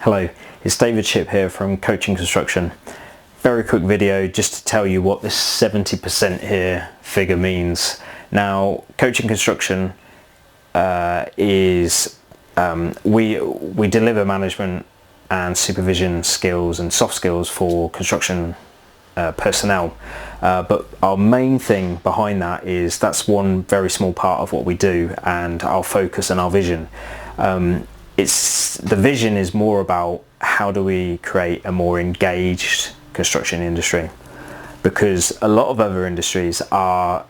Hello, it's David Shipp here from Coaching Construction. Very quick video just to tell you what this 70% here figure means. Now, Coaching Construction is we deliver management and supervision skills and soft skills for construction personnel, but our main thing behind that is that's one very small part of what we do and our focus and our vision. The vision is more about how do we create a more engaged construction industry, because a lot of other industries are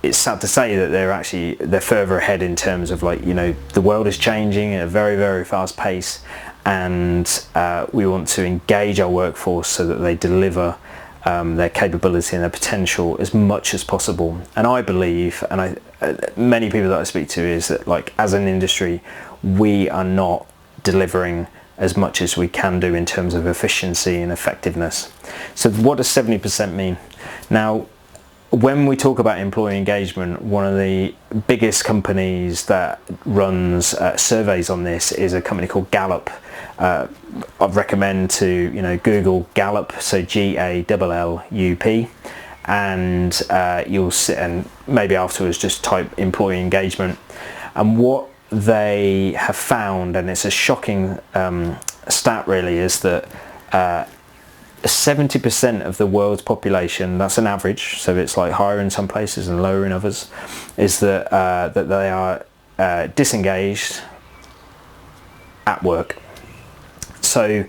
it's sad to say that they're further ahead in terms of, like, you know, the world is changing at a very fast pace, and we want to engage our workforce so that they deliver their capability and their potential as much as possible. And I believe, and many people that I speak to, is that, like, as an industry we are not delivering as much as we can do in terms of efficiency and effectiveness. So what does 70% mean? Now, when we talk about employee engagement, one of the biggest companies that runs surveys on this is a company called Gallup. I'd recommend to Google Gallup, so Gallup, and you'll sit and maybe afterwards just type employee engagement. And what they have found, and it's a shocking stat really, is that 70% of the world's population, that's an average, so it's like higher in some places and lower in others, is that that they are disengaged at work. So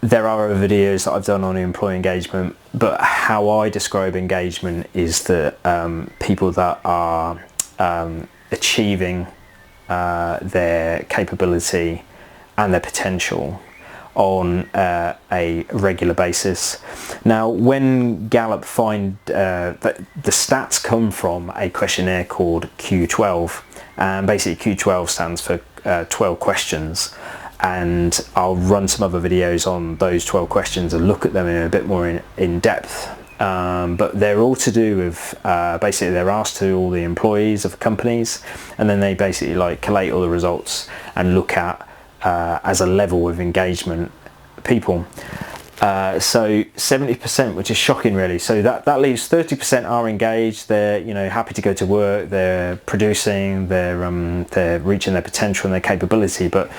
there are other videos that I've done on employee engagement, but how I describe engagement is that people that are achieving their capability and their potential on a regular basis. Now, when Gallup find that the stats come from a questionnaire called Q12, and basically Q12 stands for 12 questions, and I'll run some other videos on those 12 questions and look at them in a bit more in depth. But they're all to do with basically they're asked to all the employees of companies, and then they basically like collate all the results and look at as a level of engagement people. So 70%, which is shocking really. So that leaves 30% are engaged. They're happy to go to work. They're producing. They're reaching their potential and their capability. But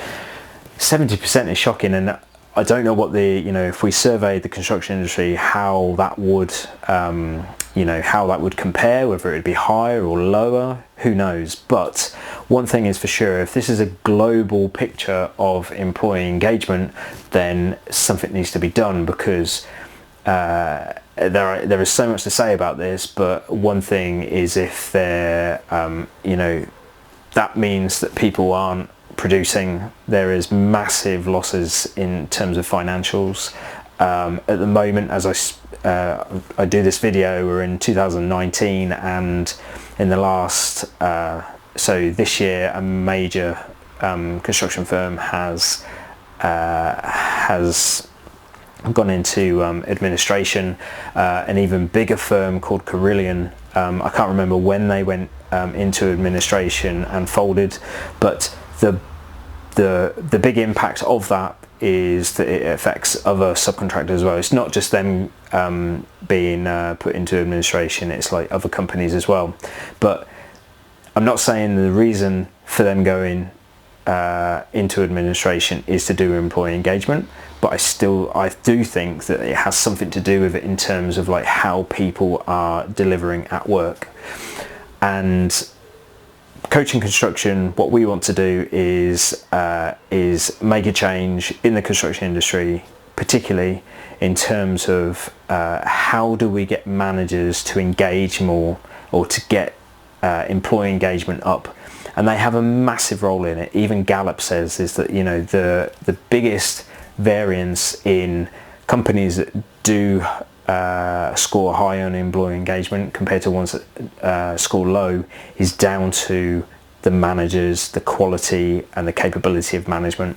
70% is shocking, and I don't know what if we surveyed the construction industry, how that would how that would compare, whether it would be higher or lower, who knows. But one thing is for sure, if this is a global picture of employee engagement, then something needs to be done, because there is so much to say about this. But one thing is, if they're that means that people aren't producing, there is massive losses in terms of financials. At the moment, as I do this video, we're in 2019, and in the last so this year, a major construction firm has gone into administration. An even bigger firm called Carillion, I can't remember when they went into administration and folded, but the big impact of that is that it affects other subcontractors as well. It's not just them being put into administration, it's like other companies as well. But I'm not saying the reason for them going into administration is to do employee engagement, but I do think that it has something to do with it in terms of like how people are delivering at work. And Coaching Construction, what we want to do is make a change in the construction industry, particularly in terms of how do we get managers to engage more, or to get employee engagement up. And they have a massive role in it. Even Gallup says is that the biggest variance in companies that do score high on employee engagement compared to ones that score low is down to the managers, the quality and the capability of management.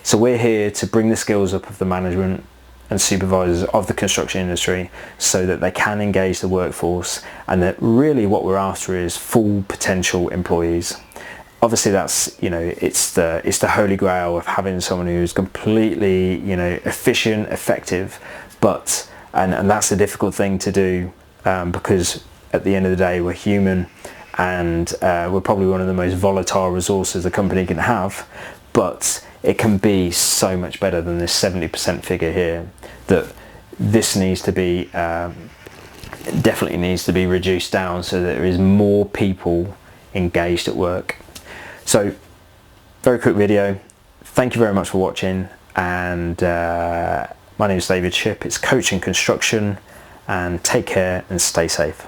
So we're here to bring the skills up of the management and supervisors of the construction industry so that they can engage the workforce, and that really what we're after is full potential employees. obviously that's, you know, it's the holy grail of having someone who's completely, you know, efficient, effective, but and that's a difficult thing to do, because at the end of the day we're human, and we're probably one of the most volatile resources a company can have, but it can be so much better than this 70% figure here. That this needs to be definitely needs to be reduced down so that there is more people engaged at work. So, very quick video. Thank you very much for watching, and my name is David Shipp. It's Coaching Construction, and take care and stay safe.